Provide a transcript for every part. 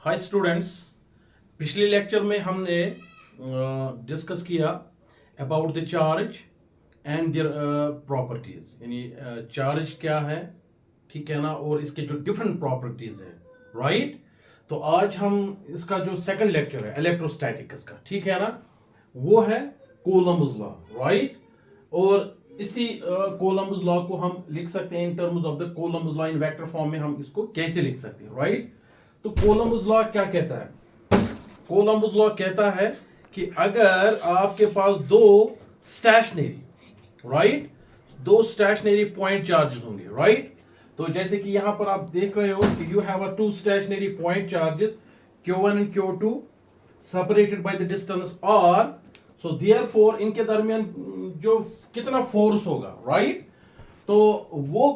Hi students. पिछले lecture में हमने डिस्कस किया about the charge and their properties, यानी चार्ज क्या है, ठीक है ना, और इसके जो डिफरेंट प्रॉपर्टीज हैं, राइट। तो आज हम इसका जो सेकंड लेक्चर है इलेक्ट्रोस्टैटिक्स का, ठीक है ना, वो है कूलम्ब्स लॉ, राइट। और इसी कूलम्ब्स लॉ को हम लिख सकते हैं in terms of the Coulomb's law in vector form में। हम इसको कैसे लिख सकते हैं, राइट। तो कूलम्ब्स लॉ क्या कहता है? कूलम्ब्स लॉ कहता है कि अगर आपके पास दो स्टेशनरी, राइट, दो स्टेशनरी पॉइंट चार्जेस होंगे, राइट। तो जैसे कि यहां पर आप देख रहे हो कि you have a two stationary point charges Q1 and Q2 separated by the distance r, so therefore इनके दरमियान जो कितना फोर्स होगा, राइट। तो वो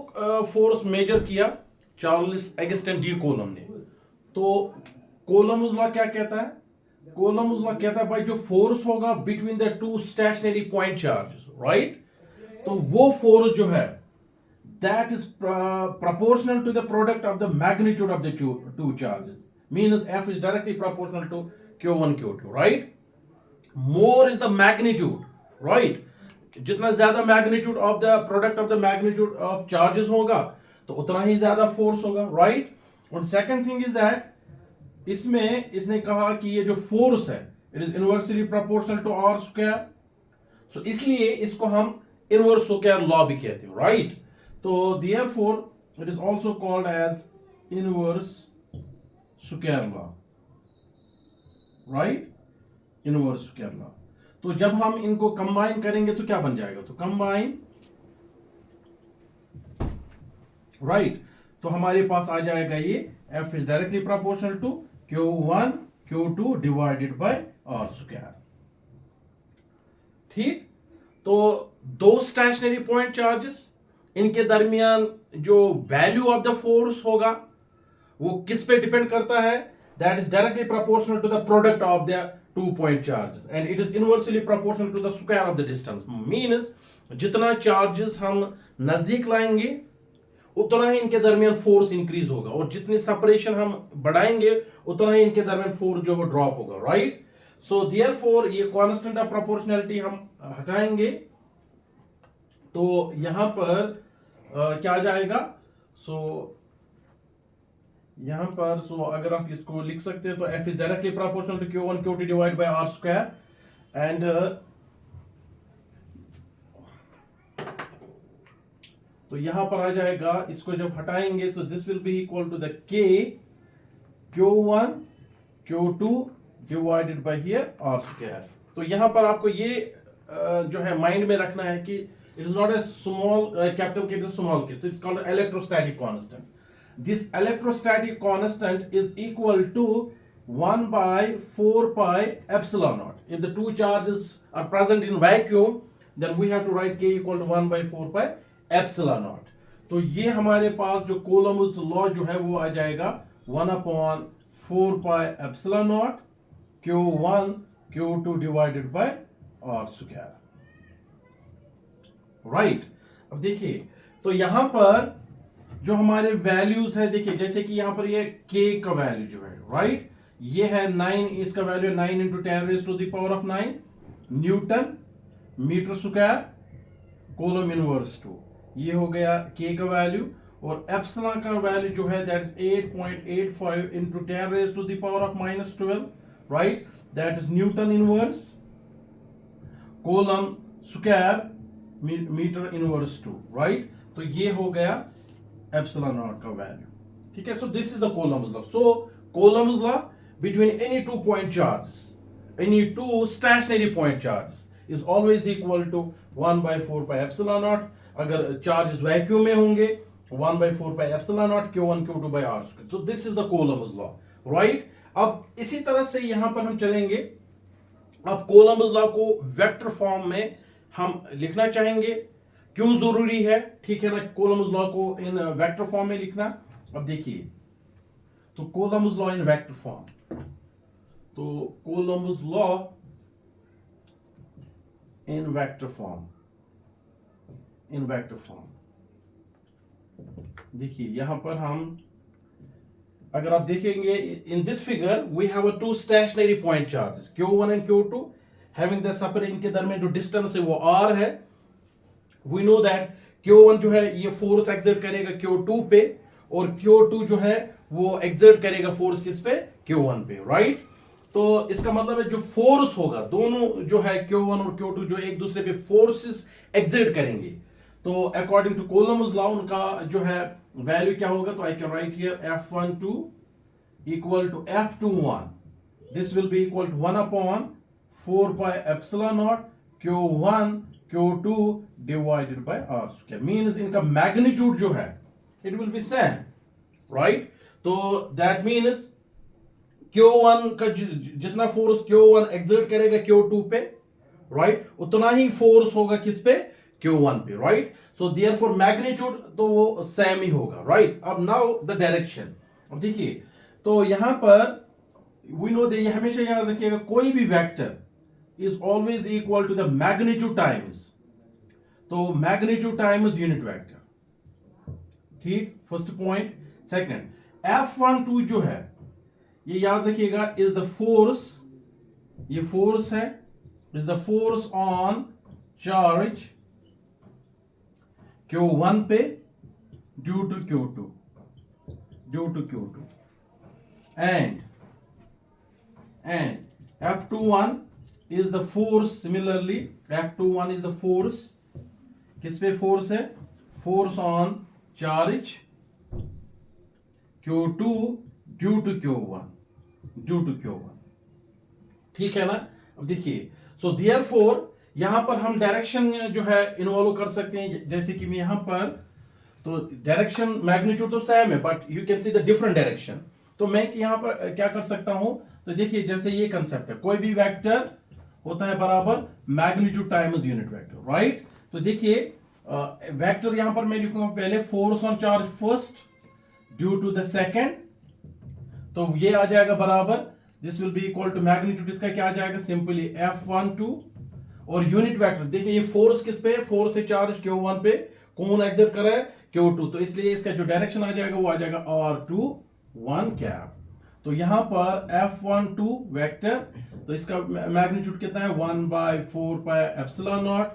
फोर्स मेजर किया चार्ल्स एगस्टन डी कोलम ने। तो कोलम्ब्स लॉ क्या कहता है? कोलम्ब्स लॉ कहता है भाई जो फोर्स होगा between the to stationary point charges, right, तो वो फोर्स जो है that is proportional to the product of the magnitude of the two charges, means F is directly proportional to Q1 Q2, right. More is the magnitude, right. जितना ज्यादा magnitude of the product of the magnitude of charges होगा तो उतना ही ज्यादा force होगा, right. और second thing is that इसमें इसने कहा कि ये जो फोर्स है it is inversely proportional to R square, so इसलिए इसको हम इनवर्स स्क्वायर लॉ भी कहते हैं, राइट। तो therefore it is also called as inverse square law, right, inverse square law. तो जब हम इनको कंबाइन करेंगे तो क्या बन जाएगा? तो कंबाइन, राइट, तो हमारे पास आ जाएगा ये F is directly proportional to Q1 Q2 divided by R square, ठीक। तो दो स्टेशनरी पॉइंट चार्जेस, इनके दरमियान जो वैल्यू ऑफ द फोर्स होगा वो किस पे डिपेंड करता है? That is directly proportional to the product of the two point charges and it is inversely proportional to the square of the distance. Means जितना चार्जेस हम नजदीक लाएंगे उतना ही इनके दरमियान फोर्स इंक्रीज होगा, और जितनी सेपरेशन हम बढ़ाएंगे उतना ही इनके दरमियान फोर्स जो है ड्रॉप होगा, राइट। सो देयरफॉर ये कांस्टेंट ऑफ प्रोपोर्शनैलिटी हम हटाएंगे तो यहां पर क्या आ जाएगा? सो यहां पर अगर आप इसको लिख सकते हैं तो F is directly proportional to Q1 Q2 divide by R square and तो यहां पर आ जाएगा, इसको जब हटाएंगे तो this will be equal to the K Q1 Q2 divided by here R square. तो यहां पर आपको ये जो है माइंड में रखना है कि it is not a small capital K, it is small k, so it's called electrostatic constant. This electrostatic constant is equal to 1 by 4 pi epsilon naught. If the two charges are present in vacuum, then we have to write K equal to 1 by 4 pi epsilon naught. तो ये हमारे पास जो Coulomb's law जो है वो आ जाएगा 1 upon 4 pi epsilon naught Q1 Q2 divided by R square, right. अब देखिए तो यहां पर जो हमारे वैल्यूज है, देखिए जैसे कि यहां पर ये K का वैल्यू जो है, राइट, ये है 9, इसका value 9 into 10 raise to the power of 9 newton metre square coulomb inverse 2, ये हो गया K का वैल्यू। और एप्सिलॉन का वैल्यू जो है that is 8.85 into 10 raise to the power of -12, right, that is newton inverse coulomb square metre inverse 2, right. तो ये हो गया एप्सिलॉन नॉट का वैल्यू, ठीक है। So this is the Coulomb's law. So Coulomb's law between any two point charges, any two stationary point charges is always equal to 1 by 4 pi epsilon naught. अगर charges vacuum में होंगे 1 by 4 pi epsilon naught Q1 Q2 by R square. तो this is the Coulomb's law, right. अब इसी तरह से यहां पर हम चलेंगे। अब कूलम्ब्स लॉ को वेक्टर फॉर्म में हम लिखना चाहेंगे, क्यों जरूरी है, ठीक है ना, कूलम्ब्स लॉ को इन वेक्टर फॉर्म में लिखना। अब देखिए तो Coulomb's law in vector form, तो Coulomb's law in vector form, in vector form देखिए यहां पर हम अगर आप देखेंगे in this figure we have a two stationary point charges Q1 and Q2 having the separate, इनके दरमियान जो डिस्टेंस है वो R है. वी नो दैट Q1 जो है ये फोर्स एक्सर्ट करेगा Q2 पे और Q2 जो है वो एक्सर्ट करेगा फोर्स किस पे, Q1 पे, राइट. तो इसका मतलब है जो फोर्स होगा दोनों जो है Q1 और Q2 जो एक दूसरे पे फोर्सेस एक्सर्ट करेंगे, तो अकॉर्डिंग टू कोलम्बस लॉ उनका जो है वैल्यू क्या होगा. तो I can write here F12 equal to F21. This will be equal to 1 upon 4 pi epsilon naught Q1 Q2 divided by R square. Means इनका magnitude जो है it will be same, right. तो that means Q1 का जितना force Q1 exert करेगा Q2 पे, right, उतना ही force होगा किस पे, Q1 पे, राइट. सो देयरफॉर मैग्नीट्यूड तो वो सेम ही होगा, राइट. अब नाउ द डायरेक्शन. अब देखिए तो यहां पर वी नो ये हमेशा याद रखिएगा कोई भी vector is always equal to the magnitude times, तो मैग्नीट्यूड टाइम्स यूनिट वेक्टर. ठीक, फर्स्ट पॉइंट. सेकंड, F12 जो है ये याद रखिएगा इज द फोर्स, ये फोर्स है, is the force on charge Q1 पे due to Q2, and F21 is the force. Similarly F21 is the force, किस पे फोर्स है, force on charge Q2 due to Q1. ठीक है ना. अब देखिए सो देयरफॉर यहां पर हम डायरेक्शन जो है इन्वॉल्व कर सकते हैं. जैसे कि मैं यहां पर, तो डायरेक्शन मैग्नीट्यूड तो सेम है but you can see the different direction. तो मैं यहां पर क्या कर सकता हूं, तो देखिए जैसे ये कंसेप्ट है, कोई भी वेक्टर होता है बराबर magnitude times unit vector, right. तो देखिए वेक्टर यहां पर मैं लिखूंगा पहले force on charge first due to the second, तो ये आ जाएगा बराबर, this will be equal to magnitude इसका क्या आ जाएगा, सिंपली F12. और यूनिट वेक्टर देखिए ये फोर्स किस पे, फोर्स है चार्ज Q1 पे, कौन एक्सर्ट कर रहा है, Q2, तो इसलिए इसका जो डायरेक्शन आ जाएगा वो आ जाएगा R21 कैप. तो यहां पर F12 वेक्टर, तो इसका मैग्नीट्यूड कितना है 1/4 pi epsilon naught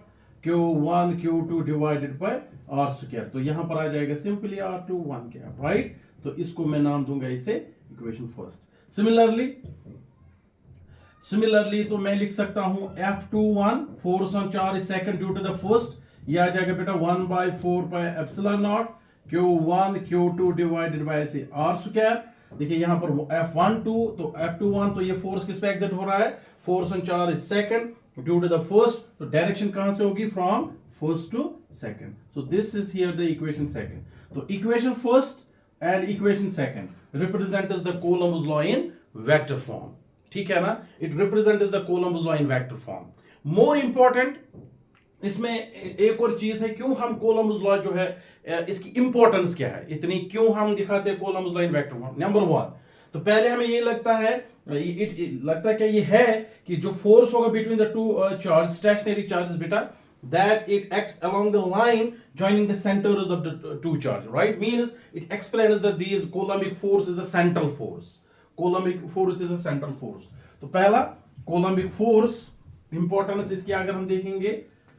Q1 Q2 divided by R square. तो यहां पर आ जाएगा सिंपली R21 कैप, राइट. तो इसको मैं नाम दूंगा इसे इक्वेशन फर्स्ट. सिमिलरली तो मैं लिख सकता हूं F21 force on charge second due to the first, ये आ जाएगा बेटा 1/4 pi epsilon naught Q1 Q2 divided by से R स्क्वायर. देखिए यहां पर F12 तो F21 तो ये फोर्स किस पे एक्सर्ट हो रहा है, force on charge second due to the first, तो डायरेक्शन कहां से होगी, from first to second. So this is here the equation second. तो equation first and equation second represent as the Coulomb's law in vector form. ठीक है ना, it represent as the Coulomb's law in vector form. More important इसमें एक और चीज है, क्यों हम Coulomb's law जो है इसकी इंपॉर्टेंस क्या है, इतनी क्यों हम दिखाते हैं Coulomb's law in vector form. Number 1, तो पहले हमें ये लगता है क्या ये है कि जो फोर्स होगा between the two charge, stationary charges बेटा, that it acts along the line joining the centers of the two charges, right. Means it explains that this coulombic force is a central force. तो पहला coulombic force importance इसकी अगर हम देखेंगे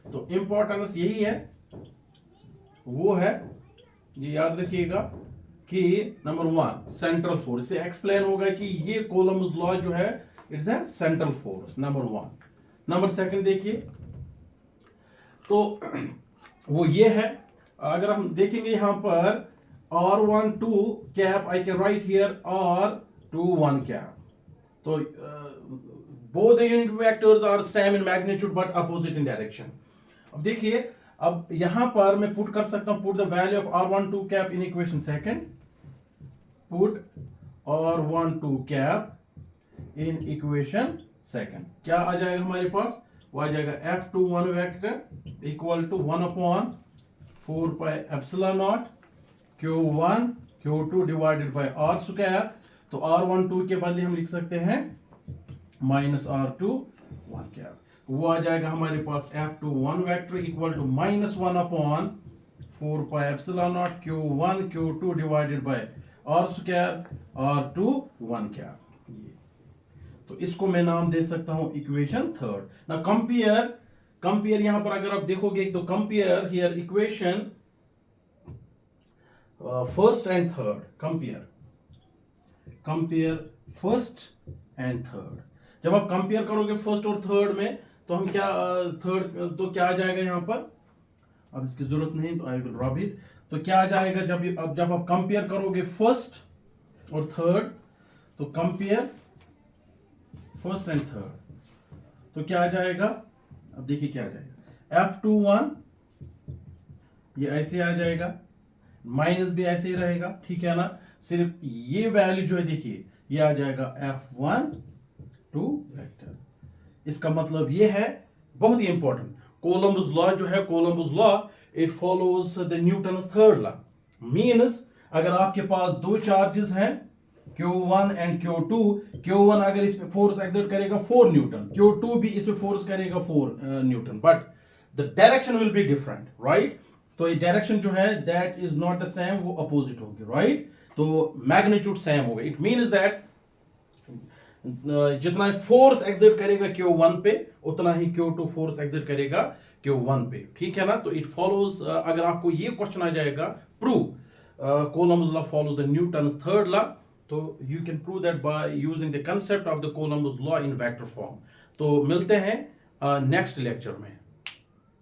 तो importance यही है, वो है, ये याद रखिएगा कि नंबर 1 सेंट्रल फोर्स से एक्सप्लेन होगा कि ये कोलम्बस लॉ जो है it's a central force, number 1. Number 2 देखिए तो वो ये है, अगर हम देखेंगे यहां पर R12 cap, I can write here R21 cap. तो both the unit vectors are same in magnitude but opposite in direction. अब देखिए, अब यहां पर मैं पुट कर सकता हूं, put the value of R12 cap in equation second, put R12 cap in equation second, क्या आ जाएगा हमारे पास, वो आ जाएगा F21 vector equal to 1/4 pi epsilon naught Q1 Q2 divided by R square. तो R12 के बदले हम लिख सकते हैं -R21 कैप, वो आ जाएगा हमारे पास F21 vector equal to -1/4 pi epsilon naught Q1 Q2 divided by R square R two 1 क्या, ये तो इसको मैं नाम दे सकता हूं इक्वेशन थर्ड। ना कंपेयर यहां पर अगर आप देखोगे तो compare here equation first and third, compare first and third. जब आप कंपेयर करोगे फर्स्ट और थर्ड में तो हम क्या थर्ड तो क्या आ जाएगा यहां पर, अब इसकी जरूरत नहीं तो आई विल रब इट। तो क्या आ जाएगा जब आप कंपेयर करोगे फर्स्ट और थर्ड, तो कंपेयर फर्स्ट एंड थर्ड तो क्या आ जाएगा, अब देखिए क्या आ जाएगा, F21 ये ऐसे आ जाएगा, माइनस भी ऐसे ही रहेगा, ठीक है ना। सिर्फ ये वैल्यू जो है देखिए ये आ जाएगा F12 वेक्टर। इसका मतलब ये है बहुत ही इंपॉर्टेंट, कोलंबस लॉ जो है, Columbus law it follows the Newton's third law. Means अगर आपके पास दो चार्जेस हैं Q1 एंड Q2, Q1 अगर इस पे फोर्स एक्सर्ट करेगा 4 न्यूटन, Q2 भी इस पे फोर्स करेगा 4 Newton, but the direction will be different, right. तो ये डायरेक्शन जो है that is not the same, वो अपोजिट होगी, राइट। तो मैग्नीट्यूड सेम होगा। इट मीन्स दैट जितना फोर्स एक्सर्ट करेगा Q1 पे उतना ही Q2 फोर्स एक्सर्ट करेगा Q1 पे, ठीक है ना। तो इट फॉलोज, अगर आपको ये क्वेश्चन आ जाएगा prove Coulomb's law follows the Newton's third law, so you can prove that by using the concept of the Coulomb's law in vector form. तो मिलते हैं नेक्स्ट लेक्चर में।